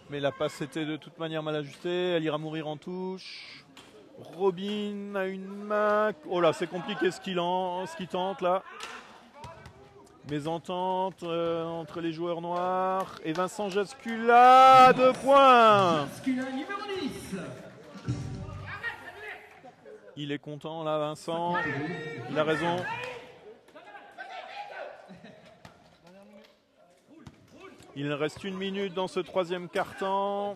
A: Mais la passe était de toute manière mal ajustée. Elle ira mourir en touche. Robin a une main. Oh là, c'est compliqué ce qu'il tente là. Mésentente entre les joueurs noirs. Et Vincent Jascula, 2 points.
B: Jascula, numéro 10.
A: Il est content là, Vincent. Il a raison. Il reste 1 minute dans ce troisième quart-temps.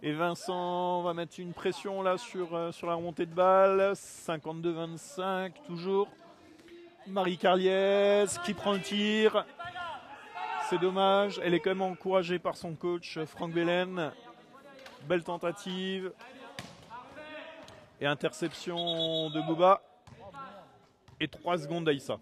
A: Et Vincent va mettre une pression là sur la remontée de balle. 52-25 toujours. Marie Carliès qui prend le tir. C'est dommage. Elle est quand même encouragée par son coach Franck Belen. Belle tentative. Et interception de Bouba. Et 3 secondes d'Aïssa.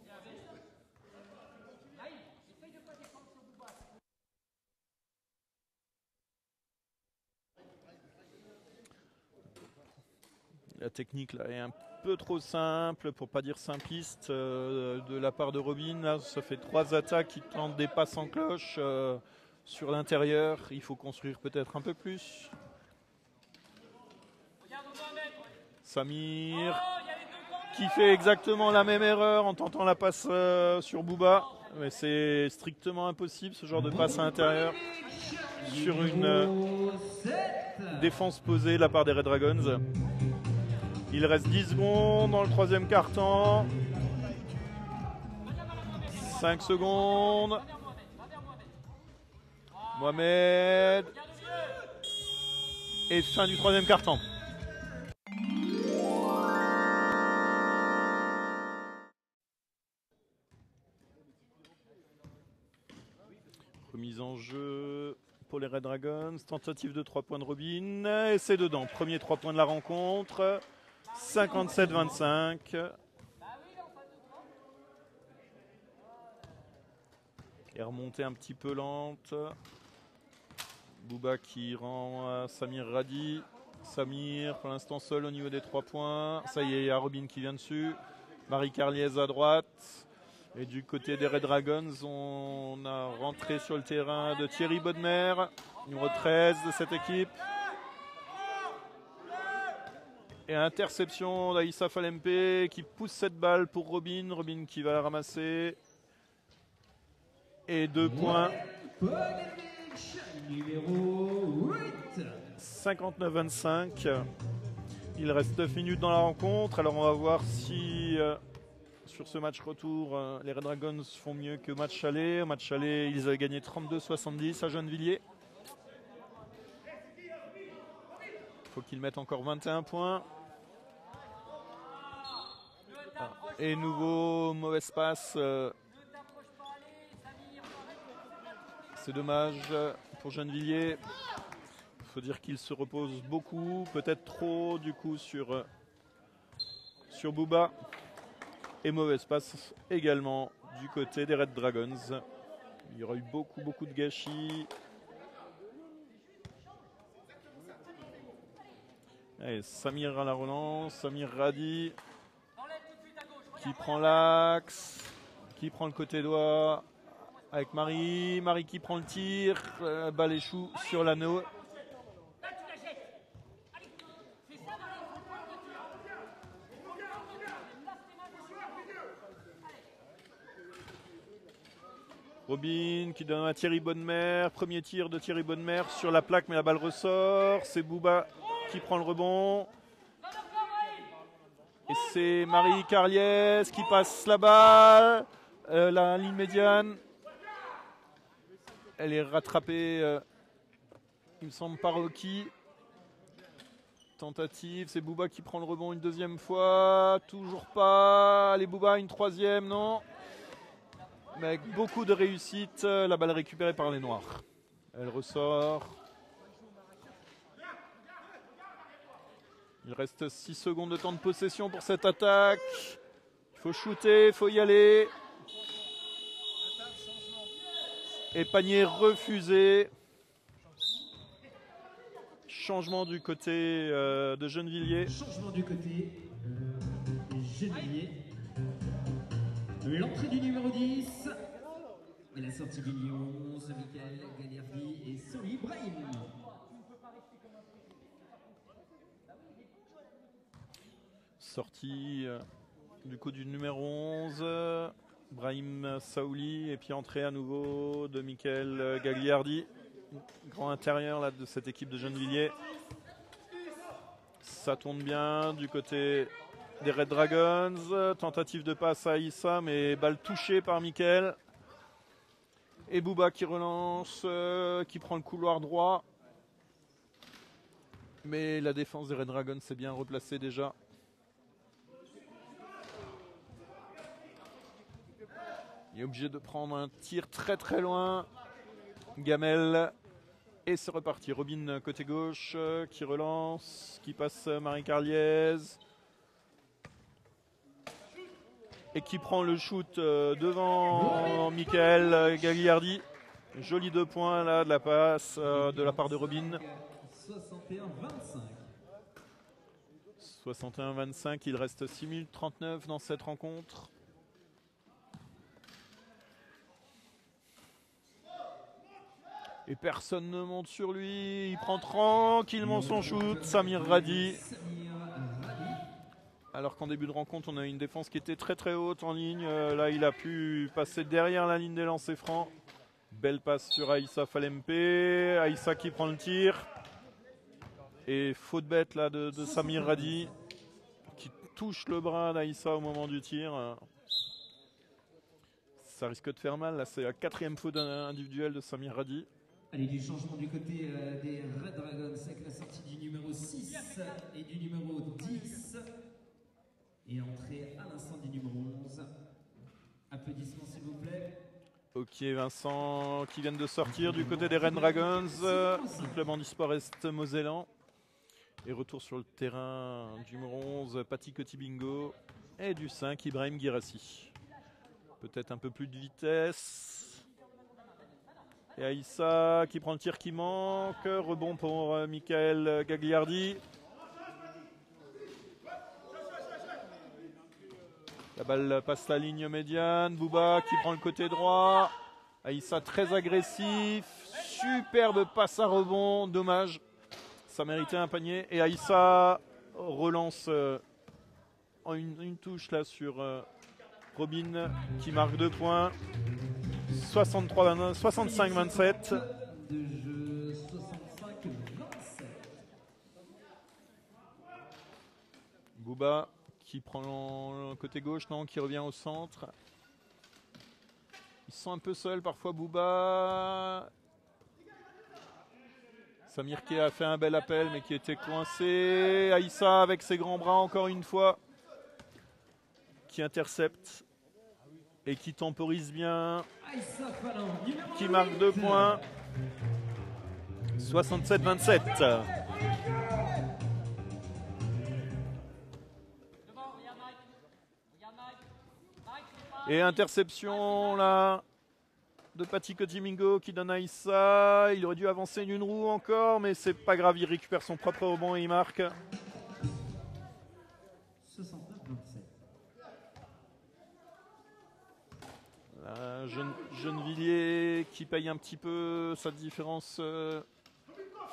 A: La technique là est un peu trop simple, pour pas dire simpliste, de la part de Robin. Là, ça fait 3 attaques qui tentent des passes en cloche sur l'intérieur. Il faut construire peut-être un peu plus. Samir qui fait exactement la même erreur en tentant la passe sur Bouba. Mais c'est strictement impossible ce genre de passe à l'intérieur sur une défense posée de la part des Red Dragons. Il reste 10 secondes dans le troisième quart-temps. 5 secondes. Mohamed. Et fin du troisième quart-temps. Remise en jeu pour les Red Dragons. Tentative de 3 points de Robin. Et c'est dedans. Premier 3 points de la rencontre. 57-25. Et remontée un petit peu lente. Bouba qui rend à Samir Radi. Samir pour l'instant seul au niveau des 3 points. Ça y est, il y a Robin qui vient dessus. Marie Carliez à droite. Et du côté des Red Dragons, on a rentré sur le terrain de Thierry Bodmer, numéro 13 de cette équipe. Et interception d'Aïssa Falempe qui pousse cette balle pour Robin. Robin qui va la ramasser. Et 2 points.
B: Numéro 8.
A: 59-25. Il reste 9 minutes dans la rencontre. Alors on va voir si sur ce match retour, les Red Dragons font mieux que match aller. Au match aller, ils avaient gagné 32-70 à Gennevilliers. Il faut qu'ils mettent encore 21 points. Et nouveau mauvaise passe. C'est dommage pour Gennevilliers. Il faut dire qu'il se repose beaucoup, peut-être trop du coup sur Bouba. Et mauvaise passe également du côté des Red Dragons. Il y aura eu beaucoup de gâchis. Allez, Samir à la relance, Samir Radi qui prend l'axe, qui prend le côté droit avec Marie. Marie qui prend le tir, balle échoue sur l'anneau. Robin qui donne à Thierry Bonnemer. Premier tir de Thierry Bonnemer sur la plaque, mais la balle ressort. C'est Bouba qui prend le rebond. Et c'est Marie Carliez qui passe la balle. La ligne médiane. Elle est rattrapée, il me semble, par Rocky. Tentative, c'est Bouba qui prend le rebond une deuxième fois. Toujours pas. Allez, Bouba, une troisième, non. Mais avec beaucoup de réussite, la balle récupérée par les Noirs. Elle ressort. Il reste 6 secondes de temps de possession pour cette attaque. Il faut shooter, il faut y aller. Et panier refusé. Changement du côté de Gennevilliers.
B: Changement du côté de Gennevilliers. L'entrée du numéro 10 et la sortie du numéro 11, Michael Gagliardi et Soli Brahim.
A: Sortie du coup du numéro 11, Brahim Saouli, et puis entrée à nouveau de Michael Gagliardi. Grand intérieur là, de cette équipe de Gennevilliers. Ça tourne bien du côté des Red Dragons. Tentative de passe à Issa, mais balle touchée par Michael. Et Bouba qui relance, qui prend le couloir droit. Mais la défense des Red Dragons s'est bien replacée déjà. Il est obligé de prendre un tir très loin. Gamel. Et c'est reparti. Robin côté gauche qui relance, qui passe Marie Carliez. Et qui prend le shoot devant Michael Gagliardi. Joli 2 points là de la passe de la part de Robin.
B: 61-25.
A: 61-25, il reste 6 minutes 39 dans cette rencontre. Et personne ne monte sur lui. Il prend tranquillement son shoot. Samir Radi. Alors qu'en début de rencontre, on a une défense qui était très haute en ligne. Là, il a pu passer derrière la ligne des lancers francs. Belle passe sur Aïssa Falempe. Aïssa qui prend le tir. Et faute bête là de Samir Radi qui touche le bras d'Aïssa au moment du tir. Ça risque de faire mal. Là, c'est la 4e faute individuelle de Samir Radi.
B: Allez, du changement du côté des Red Dragons avec la sortie du numéro 6 et du numéro 10. Et entrée à l'instant du numéro 11. Applaudissements s'il vous plaît.
A: Ok, Vincent qui viennent de sortir du côté des Red Dragons, du club handisport Est-Mosellan. Et retour sur le terrain du numéro 11, Pati Kotibingo. Et du 5, Ibrahim Guirassi. Peut-être un peu plus de vitesse. Et Aïssa qui prend le tir qui manque. Rebond pour Michael Gagliardi. La balle passe la ligne médiane. Bouba qui prend le côté droit. Aïssa très agressif. Superbe passe à rebond. Dommage. Ça méritait un panier. Et Aïssa relance en une touche là sur Robin qui marque 2 points. 65-27.
B: De jeu 65-27.
A: Bouba qui prend le côté gauche, non, qui revient au centre. Ils sont un peu seuls parfois, Bouba. Samir qui a fait un bel appel mais qui était coincé. Aïssa avec ses grands bras encore une fois. Qui intercepte et qui temporise bien.
B: Aïssa Fallen, numéro
A: Qui marque 2
B: 8.
A: points. 67-27.
C: Devant, regarde Mike. Regarde Mike. Mike, c'est pas...
A: Et interception là de Pati Kotibingo qui donne à Aïssa. Il aurait dû avancer d'une roue encore, mais c'est pas grave, il récupère son propre rebond et il marque.
B: 69-27.
A: Là, Gennevilliers qui paye un petit peu sa différence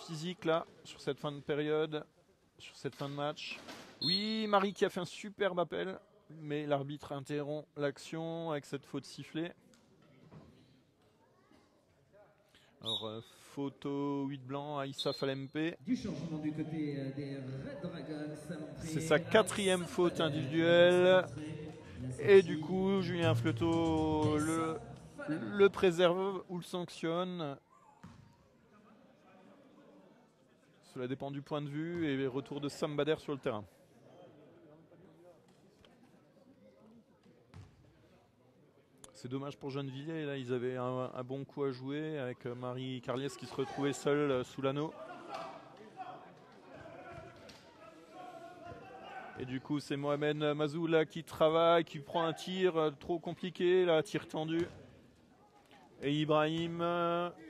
A: physique là, sur cette fin de période, sur cette fin de match. Oui, Marie qui a fait un superbe appel, mais l'arbitre interrompt l'action avec cette faute sifflée. Alors, photo 8 blanc, Aïssa Falempe.
B: Du changement du côté des Red Dragons.
A: C'est sa 4e faute individuelle. Et du coup, Julien Fleuteau le préserve ou le sanctionne. Cela dépend du point de vue et retour de Sam Bader sur le terrain. C'est dommage pour Gennevilliers, là ils avaient un bon coup à jouer avec Marie Carliès qui se retrouvait seule sous l'anneau. Et du coup c'est Mohamed Mazou là qui travaille, qui prend un tir trop compliqué, là, tir tendu. Et Ibrahim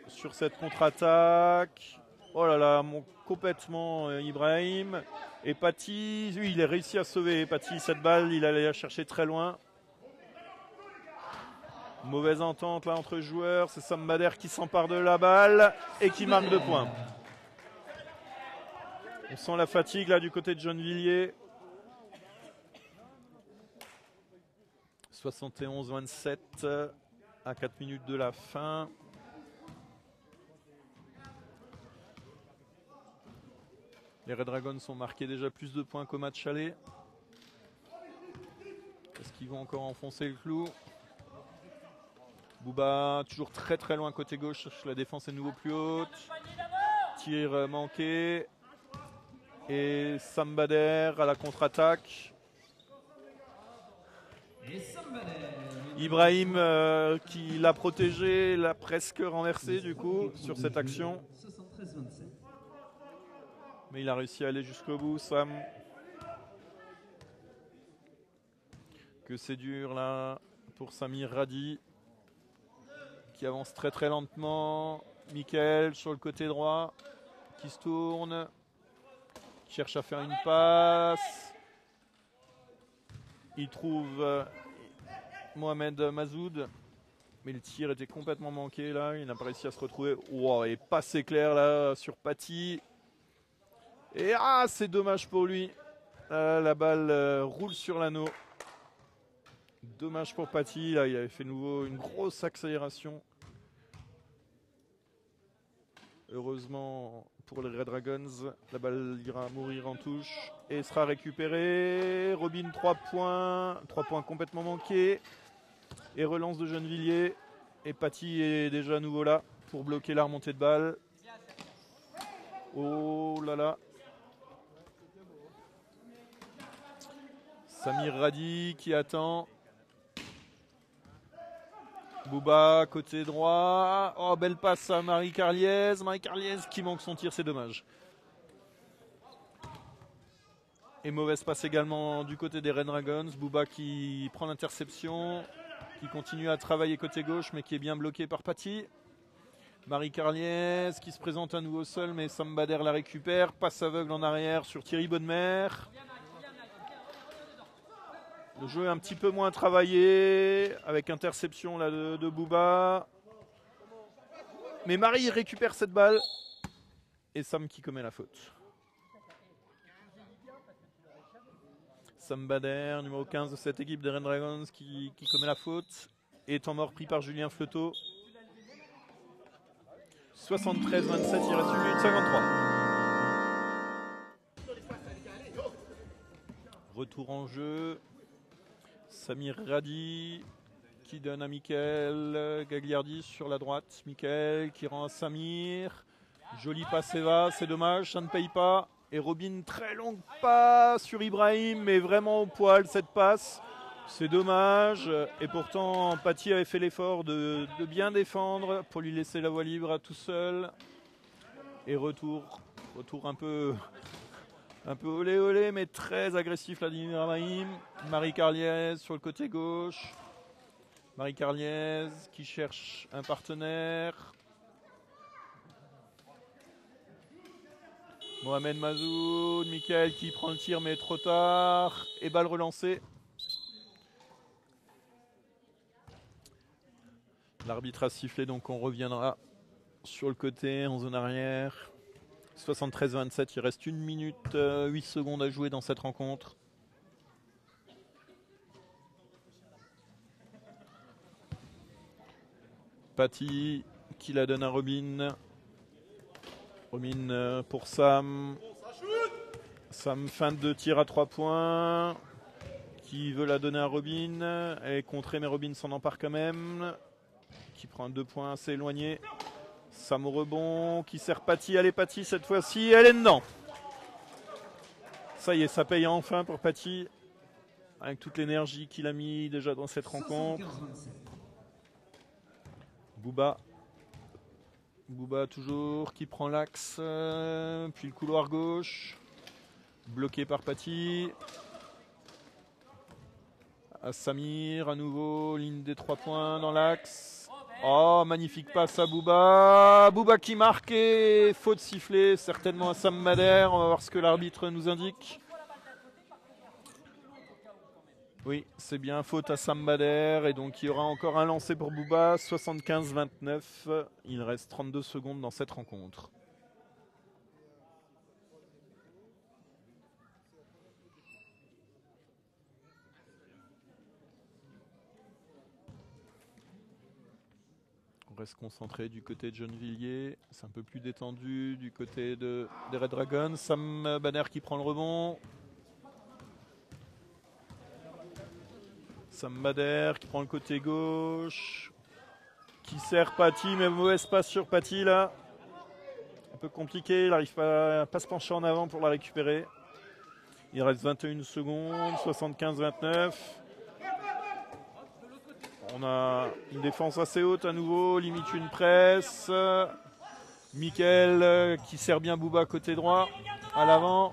A: sur cette contre-attaque. Oh là là, complètement Ibrahim. Et Pati, lui il a réussi à sauver Pati cette balle, il allait la chercher très loin. Mauvaise entente là entre joueurs, c'est Sam Bader qui s'empare de la balle et qui marque 2 points. On sent la fatigue là du côté de Gennevilliers. 71-27 à 4 minutes de la fin. Les Red Dragons ont marqué déjà plus de points qu'au match aller. Est-ce qu'ils vont encore enfoncer le clou? Bouba, toujours très très loin côté gauche, la défense est de nouveau plus haute. Tir manqué. Et Sam Bader à la contre-attaque. Ibrahim qui l'a protégé, l'a presque renversé du coup sur cette action.
B: 73-27.
A: Mais il a réussi à aller jusqu'au bout, Sam. Que c'est dur là pour Samir Radi. Qui avance très très lentement. Michael sur le côté droit. Qui se tourne. Qui cherche à faire une passe. Il trouve Mohamed Mazoud. Mais le tir était complètement manqué là. Il n'a pas réussi à se retrouver. Wow, et passe éclair là sur Pati. Et c'est dommage pour lui. La balle roule sur l'anneau. Dommage pour Pati. Là, il avait fait nouveau une grosse accélération. Heureusement pour les Red Dragons, la balle ira mourir en touche et sera récupérée. Robin 3 points. 3 points complètement manqués. Et relance de Gennevilliers. Et Pati est déjà à nouveau là pour bloquer la remontée de balle. Oh là là. Samir Radi qui attend. Bouba, côté droit. Oh, belle passe à Marie Carliez. Marie Carliez qui manque son tir, c'est dommage. Et mauvaise passe également du côté des Red Dragons. Bouba qui prend l'interception, qui continue à travailler côté gauche, mais qui est bien bloqué par Paty. Marie Carliez qui se présente à nouveau seul, mais Sam Bader la récupère. Passe aveugle en arrière sur Thierry Bonnemer. Le jeu est un petit peu moins travaillé, avec interception là de Bouba. Mais Marie récupère cette balle. Et Sam qui commet la faute. Sam Bader, numéro 15 de cette équipe des Red Dragons, qui commet la faute. Et temps mort pris par Julien Fleuteau. 73-27, il reste 1 minute 53. Retour en jeu. Samir Radi qui donne à Mickaël Gagliardi sur la droite. Mickaël qui rend à Samir. Joli passe Eva, c'est dommage, ça ne paye pas. Et Robin, très longue passe sur Ibrahim, mais vraiment au poil cette passe. C'est dommage. Et pourtant, Paty avait fait l'effort de bien défendre pour lui laisser la voie libre à tout seul. Et retour un peu olé olé, mais très agressif Vladimir Ibrahim. Marie Carliez sur le côté gauche. Marie Carliez qui cherche un partenaire. Mohamed Mazoud, Mickaël qui prend le tir mais trop tard. Et balle relancée. L'arbitre a sifflé, donc on reviendra sur le côté en zone arrière. 73-27, il reste 1 minute 8 secondes à jouer dans cette rencontre. Paty qui la donne à Robin. Robin pour Sam. Sam feinte de tir à 3 points. Qui veut la donner à Robin. Elle est contrée, mais Robin s'en empare quand même. Qui prend 2 points assez éloignés. Sam au rebond, qui sert Paty. Allez Paty, cette fois-ci, elle est dedans. Ça y est, ça paye enfin pour Paty. Avec toute l'énergie qu'il a mis déjà dans cette rencontre. Bouba. Bouba toujours, qui prend l'axe. Puis le couloir gauche. Bloqué par Paty. À Samir, à nouveau, ligne des 3 points dans l'axe. Oh, magnifique passe à Bouba. Bouba qui marque et faute sifflée, certainement à Sam Bader. On va voir ce que l'arbitre nous indique. Oui, c'est bien, faute à Sam Bader. Et donc il y aura encore un lancer pour Bouba. 75-29. Il reste 32 secondes dans cette rencontre. On reste concentré du côté de Gennevilliers. C'est un peu plus détendu du côté des Red Dragons. Sam Bader qui prend le rebond. Sam Bader qui prend le côté gauche. Qui sert Paty, mais mauvaise passe sur Paty là. Un peu compliqué, il n'arrive pas à se pencher en avant pour la récupérer. Il reste 21 secondes, 75-29. On a une défense assez haute à nouveau, limite une presse. Mickaël qui sert bien Bouba côté droit, à l'avant.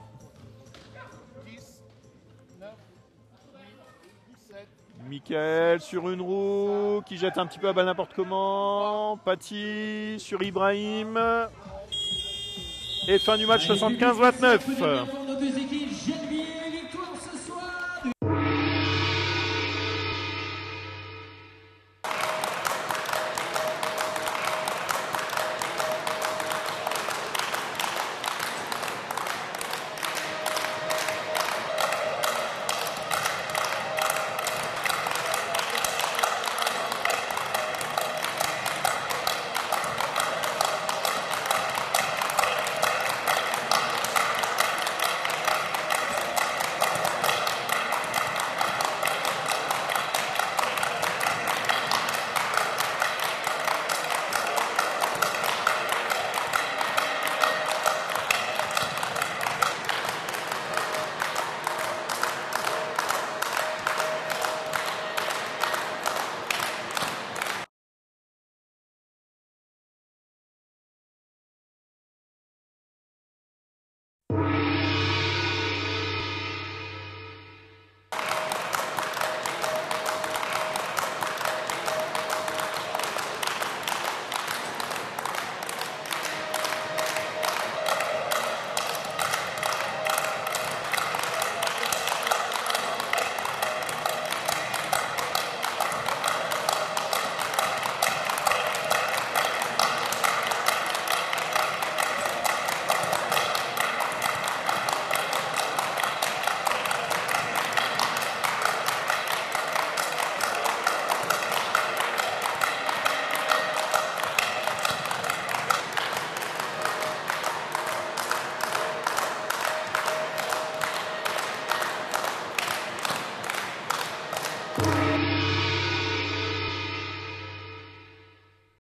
A: Mickaël sur une roue, qui jette un petit peu à balle n'importe comment. Paty sur Ibrahim. Et fin du match 75-29.